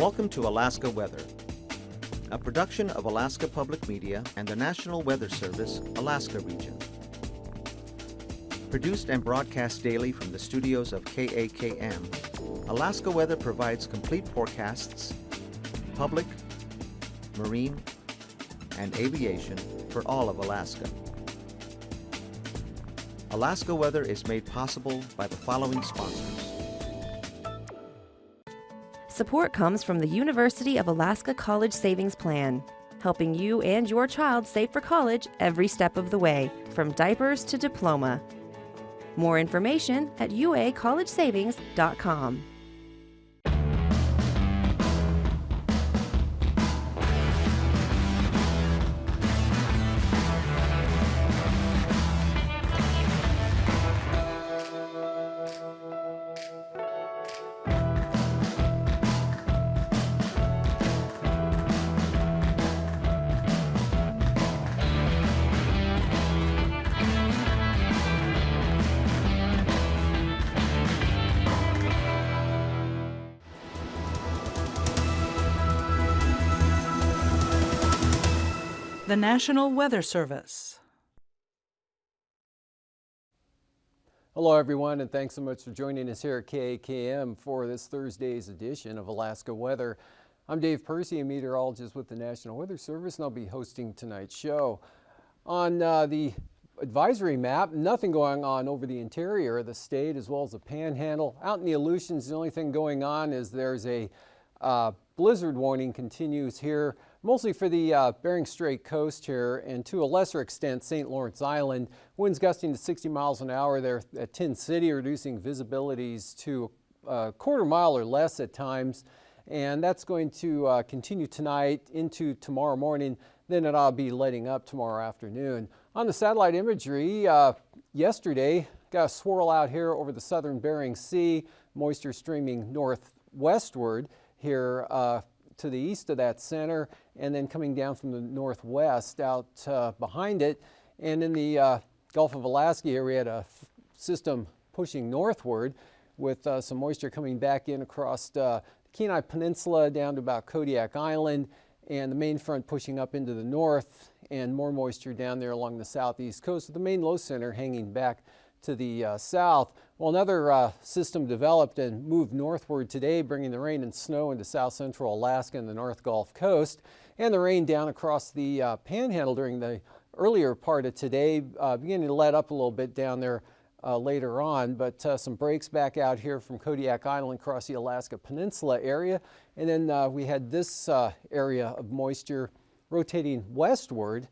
Welcome to Alaska Weather, a production of Alaska Public Media and the National Weather Service, Alaska Region. Produced and broadcast daily from the studios of KAKM, Alaska Weather provides complete forecasts, public, marine, and aviation for all of Alaska. Alaska Weather is made possible by the following sponsors. Support comes from the University of Alaska College Savings Plan, helping you and your child save for college every step of the way, from diapers to diploma. More information at uacollegesavings.com. The National Weather Service. Hello everyone, and thanks so much for joining us here at KAKM for this Thursday's edition of Alaska Weather. I'm Dave Percy, a meteorologist with the National Weather Service, and I'll be hosting tonight's show. On the advisory map, nothing going on over the interior of the state as well as the Panhandle. Out in the Aleutians, the only thing going on is there's a blizzard warning continues here, mostly for the Bering Strait coast here, and to a lesser extent St. Lawrence Island. Winds gusting to 60 miles an hour there at Tin City, reducing visibilities to a quarter mile or less at times. And that's going to continue tonight into tomorrow morning. Then it'll be letting up tomorrow afternoon. On the satellite imagery, yesterday got a swirl out here over the southern Bering Sea, moisture streaming northwestward here to the east of that center, and then coming down from the northwest out behind it. And in the Gulf of Alaska here, we had a system pushing northward with some moisture coming back in across the Kenai Peninsula down to about Kodiak Island, and the main front pushing up into the north, and more moisture down there along the southeast coast, with the main low center hanging back to the south. Well, another system developed and moved northward today, bringing the rain and snow into south central Alaska and the North Gulf Coast, and the rain down across the Panhandle during the earlier part of today, beginning to let up a little bit down there later on, but some breaks back out here from Kodiak Island across the Alaska Peninsula area. And then we had this area of moisture rotating westward,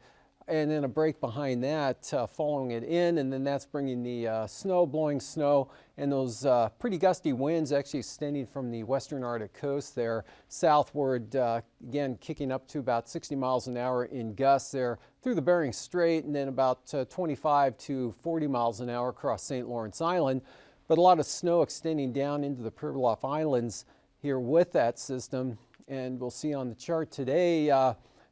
and then a break behind that following it in, and then that's bringing the snow, blowing snow, and those pretty gusty winds actually extending from the western Arctic coast there southward, again kicking up to about 60 miles an hour in gusts there through the Bering Strait, and then about 25 to 40 miles an hour across St. Lawrence Island. But a lot of snow extending down into the Pribilof Islands here with that system, and we'll see on the chart today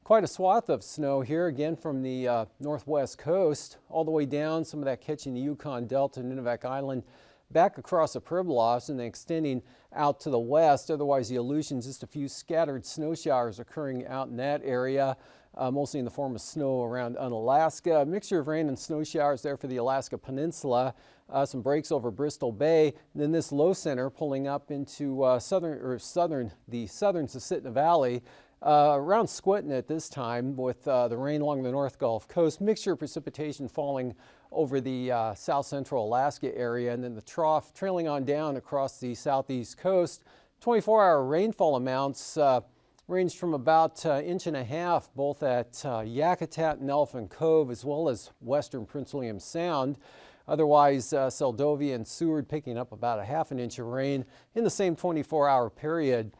quite a swath of snow here, again from the northwest coast, all the way down, some of that catching the Yukon Delta and Nunivak Island, back across the Pribilofs, and then extending out to the west. Otherwise, the Aleutians, just a few scattered snow showers occurring out in that area, mostly in the form of snow around Unalaska. A mixture of rain and snow showers there for the Alaska Peninsula. Some breaks over Bristol Bay, and then this low center pulling up into the southern Susitna Valley, around Squintin at this time, with the rain along the North Gulf Coast, mixture of precipitation falling over the south central Alaska area, and then the trough trailing on down across the southeast coast. 24-hour rainfall amounts ranged from about 1.5 inches both at Yakutat and Elephant Cove, as well as western Prince William Sound. Otherwise, Seldovia and Seward picking up about 1/2 inch of rain in the same 24-hour period.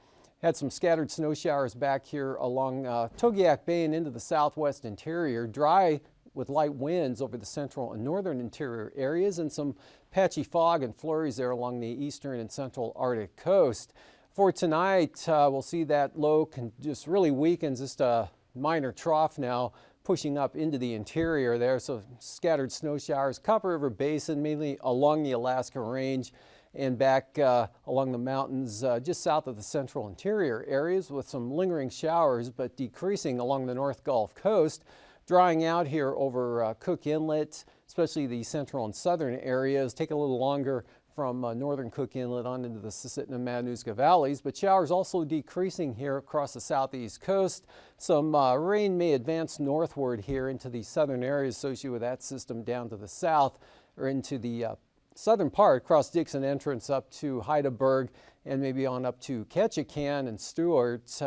Had some scattered snow showers back here along Togiak Bay and into the southwest interior. Dry with light winds over the central and northern interior areas, and some patchy fog and flurries there along the eastern and central Arctic coast. For tonight, we'll see that low just really weakens, just a minor trough now pushing up into the interior there. So scattered snow showers, Copper River Basin, mainly along the Alaska Range, and back along the mountains just south of the central interior areas with some lingering showers, but decreasing along the North Gulf Coast. Drying out here over Cook Inlet, especially the central and southern areas. Take a little longer from northern Cook Inlet on into the Susitna and Matanuska valleys, but showers also decreasing here across the southeast coast. Some rain may advance northward here into the southern areas associated with that system down to the south, or into the southern part across Dixon Entrance up to Heidelberg and maybe on up to Ketchikan and Stewart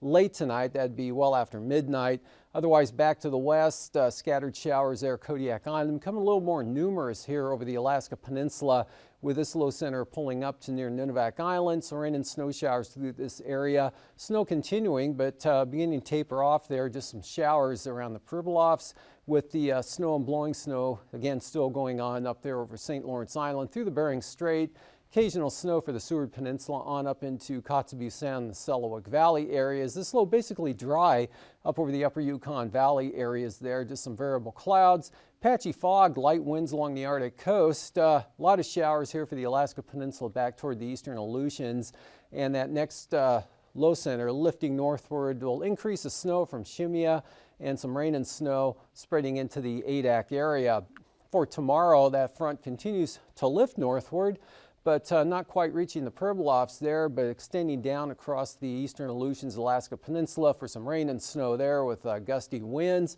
late tonight. That'd be well after midnight. Otherwise, back to the west, scattered showers there, Kodiak Island, becoming a little more numerous here over the Alaska Peninsula, with this low center pulling up to near Nunivak Island. So rain and snow showers through this area. Snow continuing, but beginning to taper off there. Just some showers around the Pribilofs, with the snow and blowing snow, again, still going on up there over St. Lawrence Island through the Bering Strait. Occasional snow for the Seward Peninsula on up into Kotzebue Sound and the Selawik Valley areas. This low basically dry up over the upper Yukon Valley areas there. Just some variable clouds. Patchy fog, light winds along the Arctic coast. A lot of showers here for the Alaska Peninsula back toward the eastern Aleutians. And that next low center lifting northward will increase the snow from Shimia, and some rain and snow spreading into the Adak area. For tomorrow, that front continues to lift northward, but not quite reaching the Pribilofs there, but extending down across the eastern Aleutians, Alaska Peninsula for some rain and snow there with gusty winds.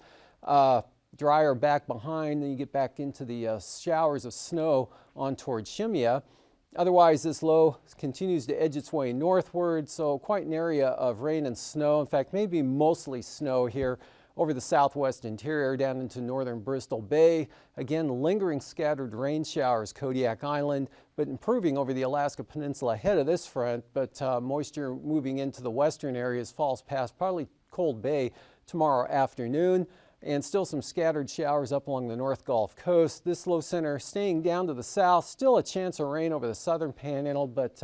Drier back behind, then you get back into the showers of snow on towards Shimia. Otherwise, this low continues to edge its way northward, so quite an area of rain and snow. In fact, maybe mostly snow here over the southwest interior down into northern Bristol Bay. Again, lingering scattered rain showers, Kodiak Island, but improving over the Alaska Peninsula ahead of this front. But moisture moving into the western areas falls past probably Cold Bay tomorrow afternoon. And still some scattered showers up along the North Gulf Coast. This low center staying down to the south. Still a chance of rain over the southern panhandle, but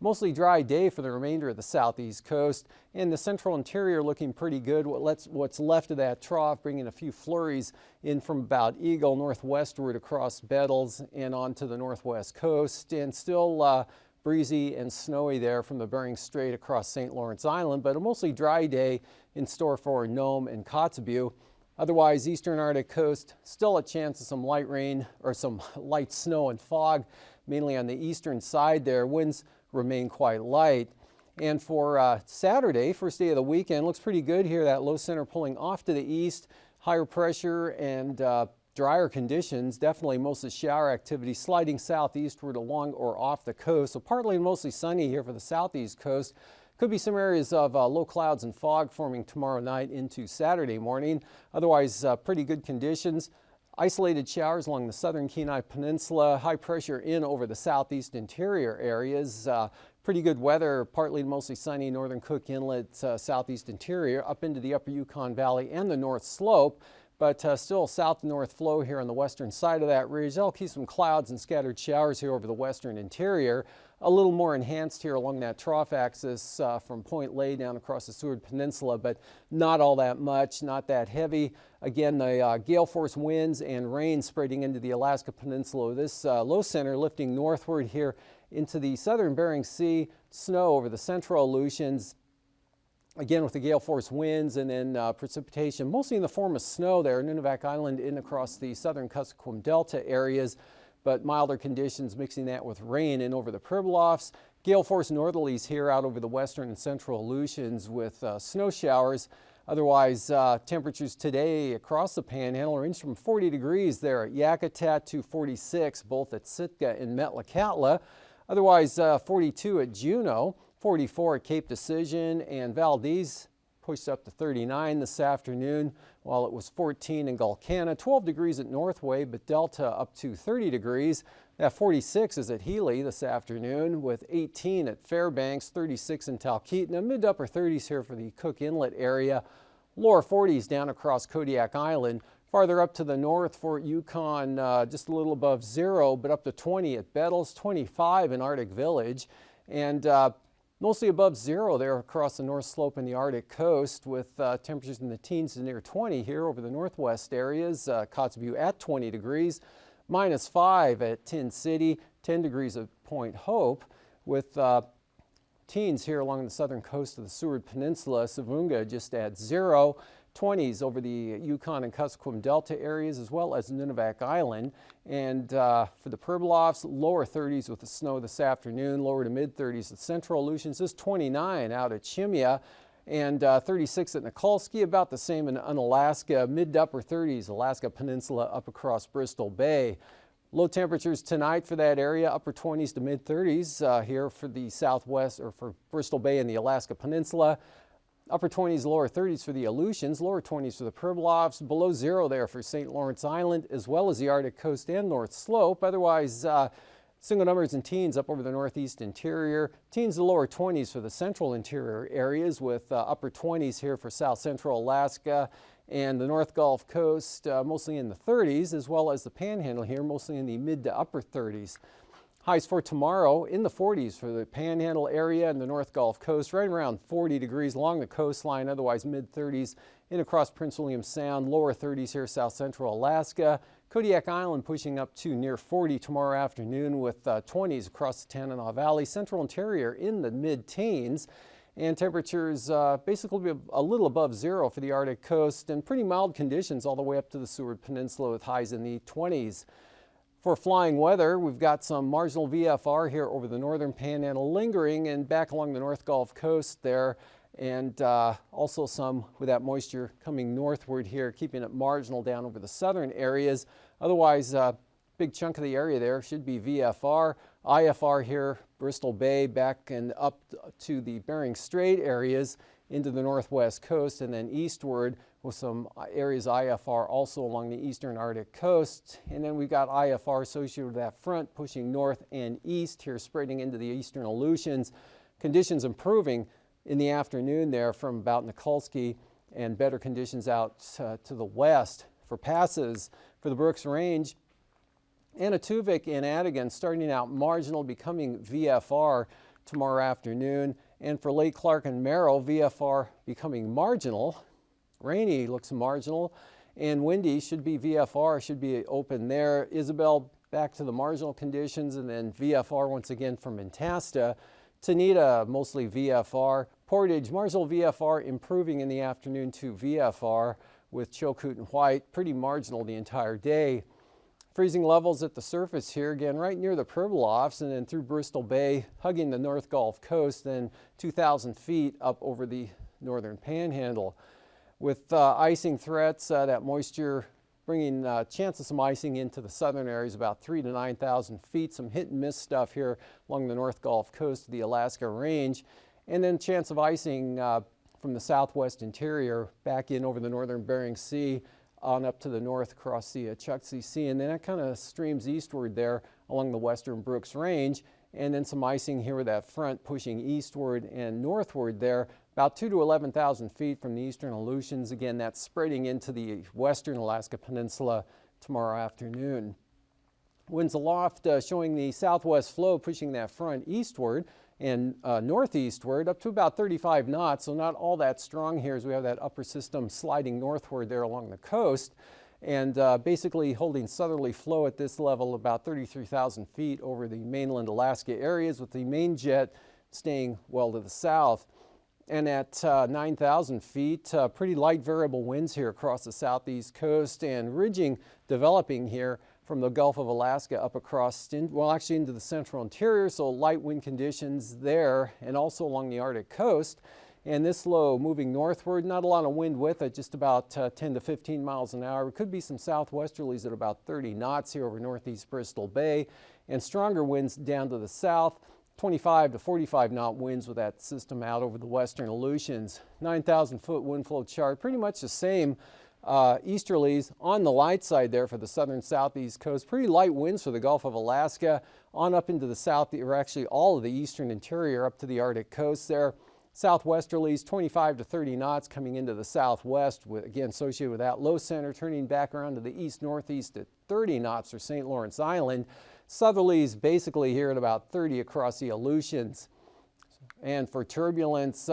mostly dry day for the remainder of the southeast coast. And the central interior looking pretty good. What's left of that trough, bringing a few flurries in from about Eagle northwestward across Bettles and onto the northwest coast. And still breezy and snowy there from the Bering Strait across St. Lawrence Island, but a mostly dry day in store for Nome and Kotzebue. Otherwise, eastern Arctic coast, still a chance of some light rain or some light snow and fog, mainly on the eastern side there. Winds remain quite light. And for Saturday, first day of the weekend, looks pretty good here. That low center pulling off to the east, higher pressure and drier conditions. Definitely most of the shower activity sliding southeastward along or off the coast. So partly and mostly sunny here for the southeast coast. Could be some areas of low clouds and fog forming tomorrow night into Saturday morning. Otherwise, pretty good conditions. Isolated showers along the southern Kenai Peninsula. High pressure in over the southeast interior areas. Pretty good weather, partly and mostly sunny northern Cook Inlet, southeast interior, up into the upper Yukon Valley and the North Slope. But still south-north flow here on the western side of that ridge. That'll keep some clouds and scattered showers here over the western interior. A little more enhanced here along that trough axis from Point Lay down across the Seward Peninsula, but not all that much, not that heavy. Again, the gale force winds and rain spreading into the Alaska Peninsula. This low center lifting northward here into the southern Bering Sea. Snow over the central Aleutians. Again, with the gale force winds and then precipitation, mostly in the form of snow there, Nunivak Island in across the southern Kuskokwim Delta areas, but milder conditions mixing that with rain in over the Pribilofs. Gale force northerlies here out over the western and central Aleutians with snow showers. Otherwise, temperatures today across the Panhandle range from 40 degrees there at Yakutat to 46, both at Sitka and Metlakatla. Otherwise, 42 at Juneau. 44 at Cape Decision, and Valdez pushed up to 39 this afternoon, while it was 14 in Gulkana, 12 degrees at Northway, but Delta up to 30 degrees. That 46 is at Healy this afternoon, with 18 at Fairbanks, 36 in Talkeetna, mid to upper 30s here for the Cook Inlet area. Lower 40s down across Kodiak Island. Farther up to the north, Fort Yukon just a little above zero, but up to 20 at Bettles, 25 in Arctic Village, and mostly above zero there across the North Slope and the Arctic coast, with temperatures in the teens to near 20 here over the northwest areas. Kotzebue at 20 degrees, -5 at Tin City, 10 degrees at Point Hope, with teens here along the southern coast of the Seward Peninsula. Savunga just at 0. 20s over the Yukon and Kuskokwim Delta areas, as well as Nunivak Island. And for the Pribilofs, lower 30s with the snow this afternoon, lower to mid 30s at Central Aleutians, just 29 out at Shimya, and 36 at Nikolsky, about the same in Unalaska, mid to upper 30s, Alaska Peninsula up across Bristol Bay. Low temperatures tonight for that area, upper 20s to mid 30s here for the southwest, or for Bristol Bay and the Alaska Peninsula. Upper 20s, lower 30s for the Aleutians, lower 20s for the Pribilofs, below 0 there for St. Lawrence Island, as well as the Arctic coast and North Slope. Otherwise, single numbers in teens up over the northeast interior. Teens to lower 20s for the central interior areas, with upper 20s here for south central Alaska and the North Gulf Coast, mostly in the 30s, as well as the Panhandle here, mostly in the mid to upper 30s. Highs for tomorrow in the 40s for the Panhandle area and the North Gulf Coast, right around 40 degrees along the coastline, otherwise mid 30s in across Prince William Sound, lower 30s here south central Alaska. Kodiak Island pushing up to near 40 tomorrow afternoon, with 20s across the Tanana Valley. Central interior in the mid-teens, and temperatures basically a little above 0 for the Arctic coast, and pretty mild conditions all the way up to the Seward Peninsula with highs in the 20s. For flying weather, we've got some marginal VFR here over the northern Panhandle lingering, and back along the North Gulf Coast there, and also some with that moisture coming northward here, keeping it marginal down over the southern areas. Otherwise, big chunk of the area there should be VFR. IFR here, Bristol Bay back and up to the Bering Strait areas into the northwest coast, and then eastward with some areas IFR also along the eastern Arctic coast. And then we've got IFR associated with that front pushing north and east here, spreading into the eastern Aleutians. Conditions improving in the afternoon there from about Nikolsky, and better conditions out to the west. For passes for the Brooks Range, Anaktuvik and Adigan starting out marginal, becoming VFR tomorrow afternoon. And for Lake Clark and Merrill, VFR becoming marginal. Rainy looks marginal, and windy should be VFR, should be open there. Isabel back to the marginal conditions, and then VFR once again from Antasta. Tanita mostly VFR. Portage marginal VFR improving in the afternoon to VFR, with Chilkoot and White pretty marginal the entire day. Freezing levels at the surface here, again right near the Pribilofs, and then through Bristol Bay, hugging the North Gulf Coast, then 2,000 feet up over the northern Panhandle. With icing threats, that moisture bringing chance of some icing into the southern areas, about 3,000 to 9,000 feet. Some hit and miss stuff here along the North Gulf Coast of the Alaska Range, and then chance of icing from the southwest interior back in over the northern Bering Sea on up to the north across the Chukchi Sea, and then that kind of streams eastward there along the western Brooks Range, and then some icing here with that front pushing eastward and northward there, about 2,000 to 11,000 feet from the eastern Aleutians. Again, that's spreading into the western Alaska Peninsula tomorrow afternoon. Winds aloft showing the southwest flow pushing that front eastward and northeastward up to about 35 knots, so not all that strong here as we have that upper system sliding northward there along the coast, and basically holding southerly flow at this level about 33,000 feet over the mainland Alaska areas, with the main jet staying well to the south. And at 9,000 feet, pretty light variable winds here across the southeast coast, and ridging developing here from the Gulf of Alaska up across, actually into the central interior, so light wind conditions there, and also along the Arctic coast. And this low moving northward, not a lot of wind with it, just about 10 to 15 miles an hour. It could be some southwesterlies at about 30 knots here over northeast Bristol Bay, and stronger winds down to the south. 25 to 45 knot winds with that system out over the western Aleutians. 9,000 foot wind flow chart, pretty much the same. Easterlies on the light side there for the southern southeast coast. Pretty light winds for the Gulf of Alaska on up into the south, or actually all of the eastern interior up to the Arctic coast there. Southwesterlies 25 to 30 knots coming into the southwest, with, again associated with that low center, turning back around to the east-northeast at 30 knots for St. Lawrence Island. Southerlies basically here at about 30 across the Aleutians. And for turbulence,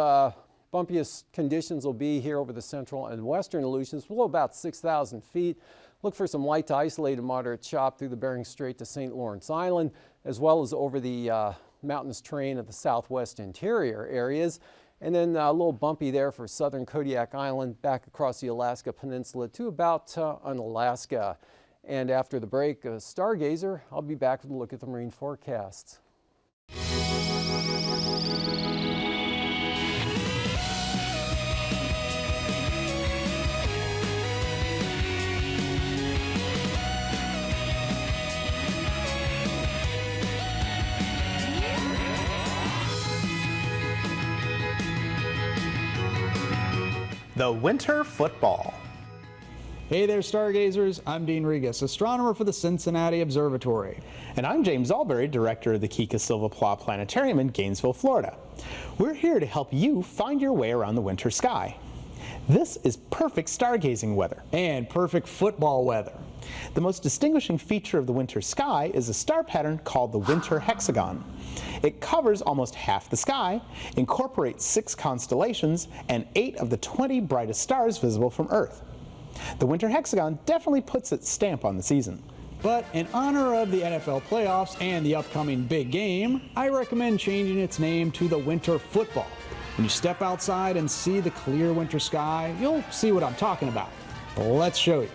Bumpiest conditions will be here over the central and western Aleutians, below about 6,000 feet. Look for some light to isolated moderate chop through the Bering Strait to St. Lawrence Island, as well as over the mountainous terrain of the southwest interior areas. And then a little bumpy there for southern Kodiak Island, back across the Alaska Peninsula to about Unalaska. And after the break, a stargazer, I'll be back with a look at the marine forecasts. The winter football. Hey there, stargazers. I'm Dean Regas, astronomer for the Cincinnati Observatory. And I'm James Albury, director of the Kika Silva Pla Planetarium in Gainesville, Florida. We're here to help you find your way around the winter sky. This is perfect stargazing weather. And perfect football weather. The most distinguishing feature of the winter sky is a star pattern called the winter hexagon. It covers almost half the sky, incorporates 6 constellations, and 8 of the 20 brightest stars visible from Earth. The winter hexagon definitely puts its stamp on the season. But in honor of the NFL playoffs and the upcoming big game, I recommend changing its name to the winter football. When you step outside and see the clear winter sky, you'll see what I'm talking about. Let's show you.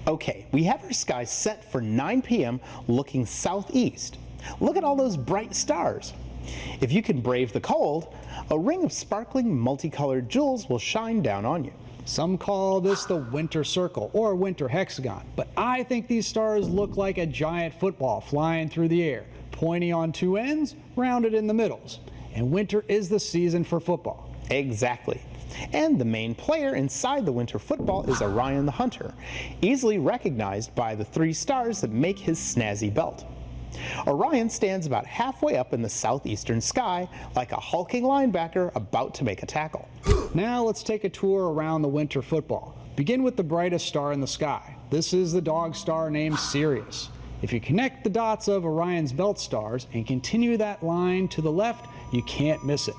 Okay, we have our sky set for 9 p.m. looking southeast. Look at all those bright stars. If you can brave the cold, a ring of sparkling multicolored jewels will shine down on you. Some call this the winter circle or winter hexagon, but I think these stars look like a giant football flying through the air, pointy on 2 ends, rounded in the middles. And winter is the season for football. Exactly. And the main player inside the winter football is Orion the Hunter, easily recognized by the 3 stars that make his snazzy belt. Orion stands about halfway up in the southeastern sky, like a hulking linebacker about to make a tackle. Now let's take a tour around the winter football. Begin with the brightest star in the sky. This is the dog star named Sirius. If you connect the dots of Orion's belt stars and continue that line to the left, you can't miss it.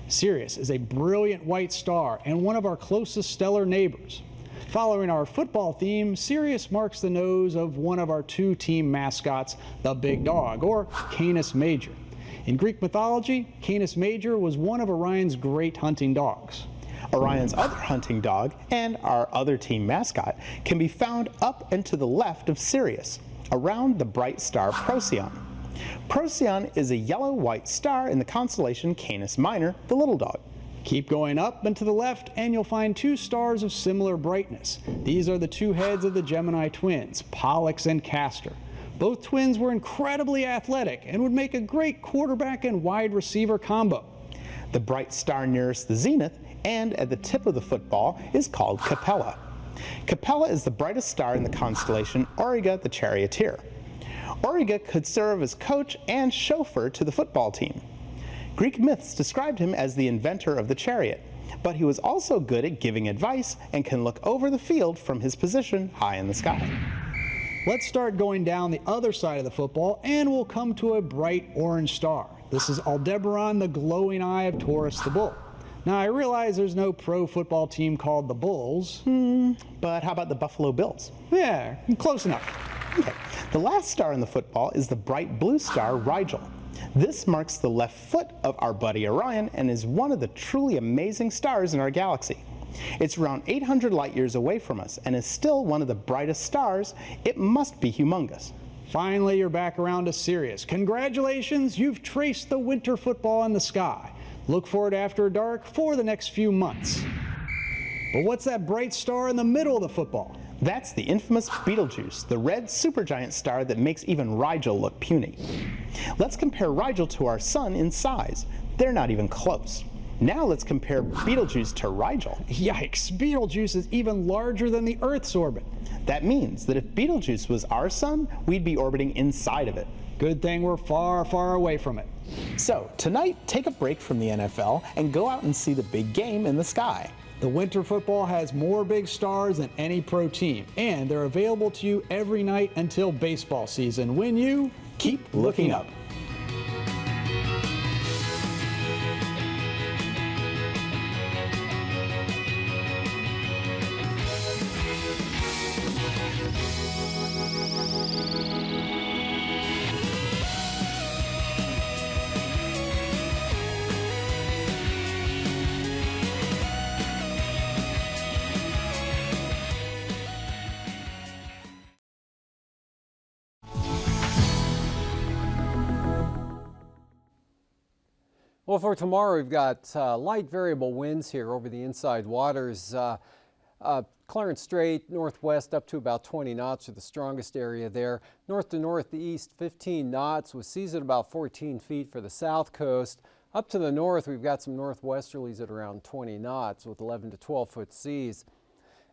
Sirius is a brilliant white star and one of our closest stellar neighbors. Following our football theme, Sirius marks the nose of one of our 2 team mascots, the Big Dog, or Canis Major. In Greek mythology, Canis Major was one of Orion's great hunting dogs. Orion's other hunting dog and our other team mascot can be found up and to the left of Sirius, around the bright star Procyon. Procyon is a yellow-white star in the constellation Canis Minor, the little dog. Keep going up and to the left and you'll find 2 stars of similar brightness. These are the 2 heads of the Gemini twins, Pollux and Castor. Both twins were incredibly athletic and would make a great quarterback and wide receiver combo. The bright star nearest the zenith and at the tip of the football is called Capella. Capella is the brightest star in the constellation Auriga the Charioteer. Auriga could serve as coach and chauffeur to the football team. Greek myths described him as the inventor of the chariot, but he was also good at giving advice and can look over the field from his position high in the sky. Let's start going down the other side of the football and we'll come to a bright orange star. This is Aldebaran, the glowing eye of Taurus the bull. Now I realize there's no pro football team called the Bulls. But how about the Buffalo Bills? Yeah, close enough. Okay. The last star in the football is the bright blue star Rigel. This marks the left foot of our buddy Orion and is one of the truly amazing stars in our galaxy. It's around 800 light years away from us and is still one of the brightest stars. It must be humongous. Finally, you're back around to Sirius. Congratulations, you've traced the winter football in the sky. Look for it after dark for the next few months. But what's that bright star in the middle of the football? That's the infamous Betelgeuse, the red supergiant star that makes even Rigel look puny. Let's compare Rigel to our sun in size. They're not even close. Now let's compare Betelgeuse to Rigel. Yikes, Betelgeuse is even larger than the Earth's orbit. That means that if Betelgeuse was our sun, we'd be orbiting inside of it. Good thing we're far, far away from it. So tonight, take a break from the NFL and go out and see the big game in the sky. The winter football has more big stars than any pro team, and they're available to you every night until baseball season when you keep looking up. Well, for tomorrow, we've got light variable winds here over the inside waters. Clarence Strait, northwest up to about 20 knots are the strongest area there. North to northeast, 15 knots with seas at about 14 feet for the south coast. Up to the north, we've got some northwesterlies at around 20 knots with 11 to 12 foot seas.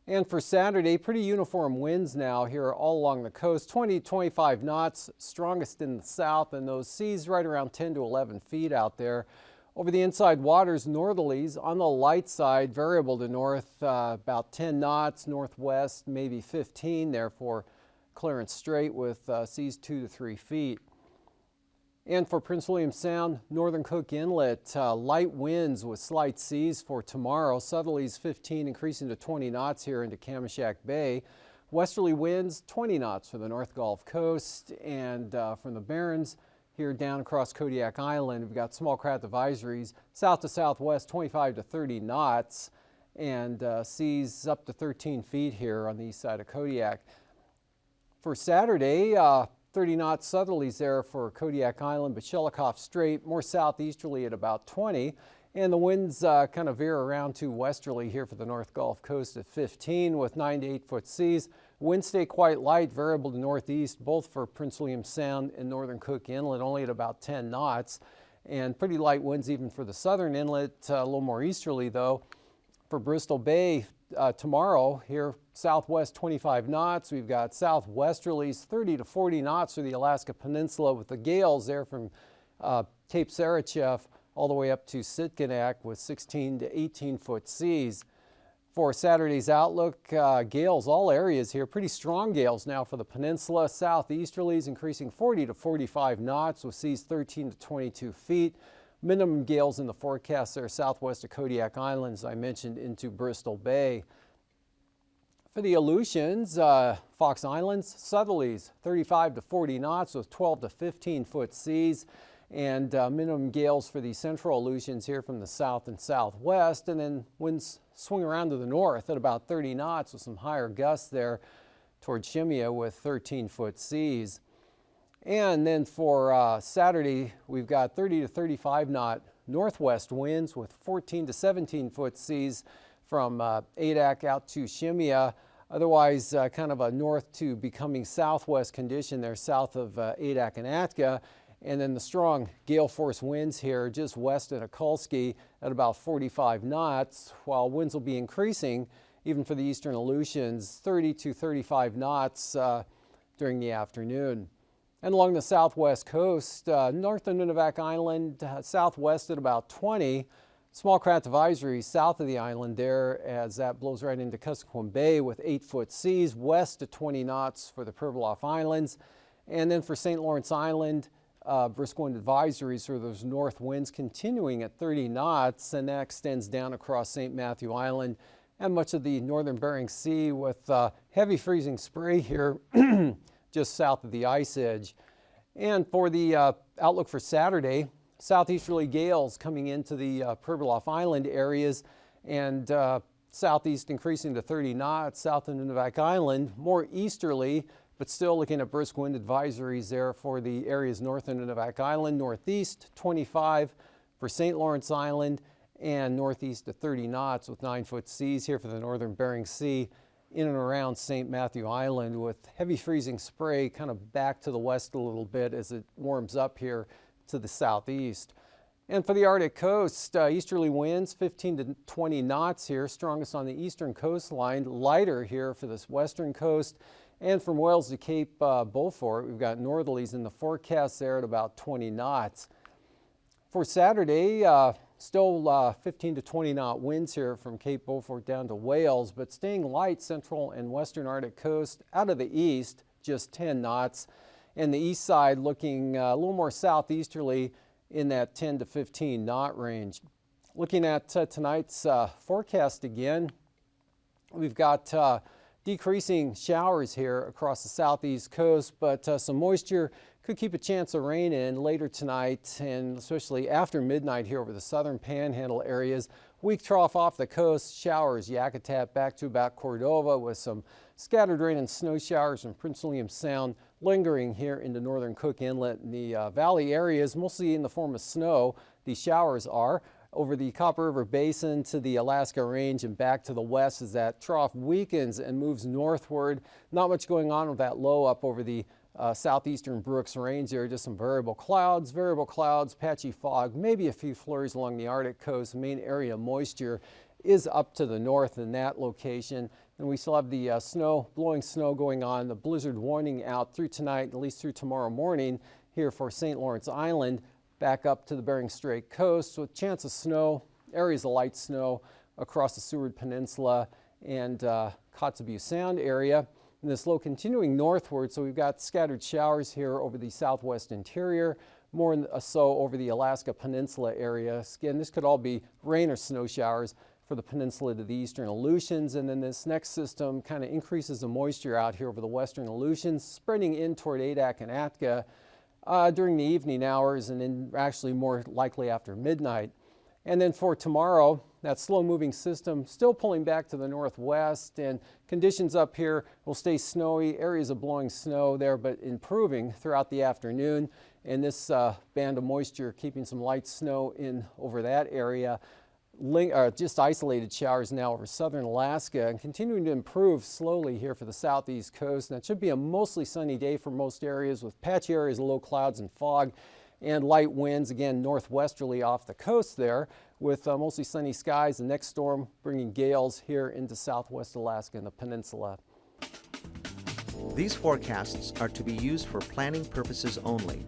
And for Saturday, pretty uniform winds now here all along the coast, 20 to 25 knots, strongest in the south, and those seas right around 10 to 11 feet out there. Over the inside waters, northerlies on the light side, variable to north, about 10 knots, northwest, maybe 15 there for Clarence Strait with seas 2 to 3 feet. And for Prince William Sound, northern Cook Inlet, light winds with slight seas for tomorrow. Southerlies 15 increasing to 20 knots here into Kamishak Bay. Westerly winds 20 knots for the North Gulf Coast, and from the Barrens here down across Kodiak Island, we've got small craft advisories south to southwest 25 to 30 knots, and seas up to 13 feet here on the east side of Kodiak. For Saturday, 30 knot southerlies there for Kodiak Island, but Shelikof Strait, more southeasterly at about 20. And the winds kind of veer around to westerly here for the North Gulf Coast at 15 with 9 to 8 foot seas. Winds stay quite light, variable to northeast, both for Prince William Sound and northern Cook Inlet, only at about 10 knots. And pretty light winds even for the southern inlet, a little more easterly though. For Bristol Bay, tomorrow here southwest 25 knots. We've got southwesterlies 30 to 40 knots for the Alaska Peninsula with the gales there from Cape Sarachev all the way up to Sitkinak with 16 to 18 foot seas. For Saturday's outlook, gales all areas here, pretty strong gales now for the peninsula. Southeasterlies increasing 40 to 45 knots with seas 13 to 22 feet. Minimum gales in the forecast there southwest of Kodiak Island, as I mentioned, into Bristol Bay. For the Aleutians, Fox Islands, southerlies 35 to 40 knots with 12 to 15 foot seas, and minimum gales for the central Aleutians here from the south and southwest, and then winds swing around to the north at about 30 knots with some higher gusts there towards Shimia with 13 foot seas. And then for Saturday, we've got 30 to 35 knot northwest winds with 14 to 17 foot seas from Adak out to Shimia. Otherwise, kind of a north to becoming southwest condition there south of Adak and Atka. And then the strong gale force winds here just west of Nikolsky at about 45 knots, while winds will be increasing even for the eastern Aleutians, 30 to 35 knots during the afternoon. And along the southwest coast, north of Nunivak Island, southwest at about 20. Small craft advisory south of the island there as that blows right into Kuskokwim Bay with 8 foot seas, west to 20 knots for the Pribilof Islands. And then for St. Lawrence Island, brisk wind advisories for those north winds continuing at 30 knots, and that extends down across St. Matthew Island and much of the northern Bering Sea with heavy freezing spray here just south of the ice edge. And for the outlook for Saturday, southeasterly gales coming into the Pribilof Island areas, and southeast increasing to 30 knots south of Nunivak Island, more easterly, but still looking at brisk wind advisories there for the areas north of Nunivak Island, northeast 25 for St. Lawrence Island, and northeast to 30 knots with 9 foot seas here for the northern Bering Sea in and around St. Matthew Island, with heavy freezing spray kind of back to the west a little bit as it warms up here to the southeast. And for the Arctic coast, easterly winds 15 to 20 knots here, strongest on the eastern coastline, lighter here for this western coast. And from Wales to Cape Beaufort, we've got northerlies in the forecast there at about 20 knots. For Saturday, still 15 to 20 knot winds here from Cape Beaufort down to Wales, but staying light central and western Arctic coast. Out of the east, just 10 knots. And the east side looking a little more southeasterly in that 10 to 15 knot range. Looking at tonight's forecast again, we've got decreasing showers here across the southeast coast, but some moisture could keep a chance of rain in later tonight, and especially after midnight here over the southern panhandle areas. Weak trough off the coast, showers Yakutat back to about Cordova, with some scattered rain and snow showers in Prince William Sound lingering here into northern Cook Inlet and the valley areas, mostly in the form of snow. these showers are. Over the Copper River Basin to the Alaska Range and back to the west as that trough weakens and moves northward. Not much going on with that low up over the southeastern Brooks Range there. Just some variable clouds, patchy fog, maybe a few flurries along the Arctic coast. The main area of moisture is up to the north in that location. And we still have the blowing snow going on, the blizzard warning out through tonight, at least through tomorrow morning here for St. Lawrence Island. Back up to the Bering Strait coast with chance of snow, areas of light snow across the Seward Peninsula and Kotzebue Sound area. And this low continuing northward, so we've got scattered showers here over the southwest interior, more so over the Alaska Peninsula area. Again, this could all be rain or snow showers for the peninsula to the eastern Aleutians. And then this next system kind of increases the moisture out here over the western Aleutians, spreading in toward Adak and Atka during the evening hours and then actually more likely after midnight. And then for tomorrow, that slow-moving system still pulling back to the northwest, and conditions up here will stay snowy, areas of blowing snow there, but improving throughout the afternoon. And this band of moisture keeping some light snow in over that area. Just isolated showers now over southern Alaska and continuing to improve slowly here for the southeast coast. And it should be a mostly sunny day for most areas with patchy areas of low clouds and fog and light winds, again northwesterly off the coast there with mostly sunny skies. The next storm bringing gales here into southwest Alaska and the peninsula. These forecasts are to be used for planning purposes only.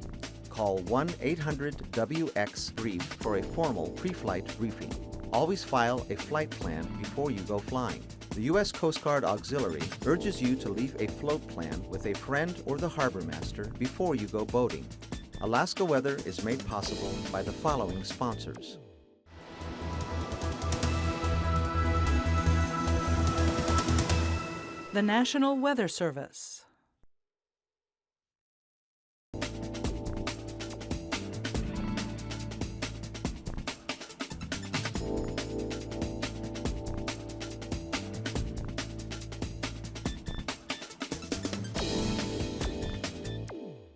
Call 1-800-WX-BRIEF for a formal pre-flight briefing. Always file a flight plan before you go flying. The U.S. Coast Guard Auxiliary urges you to leave a float plan with a friend or the harbor master before you go boating. Alaska Weather is made possible by the following sponsors. The National Weather Service.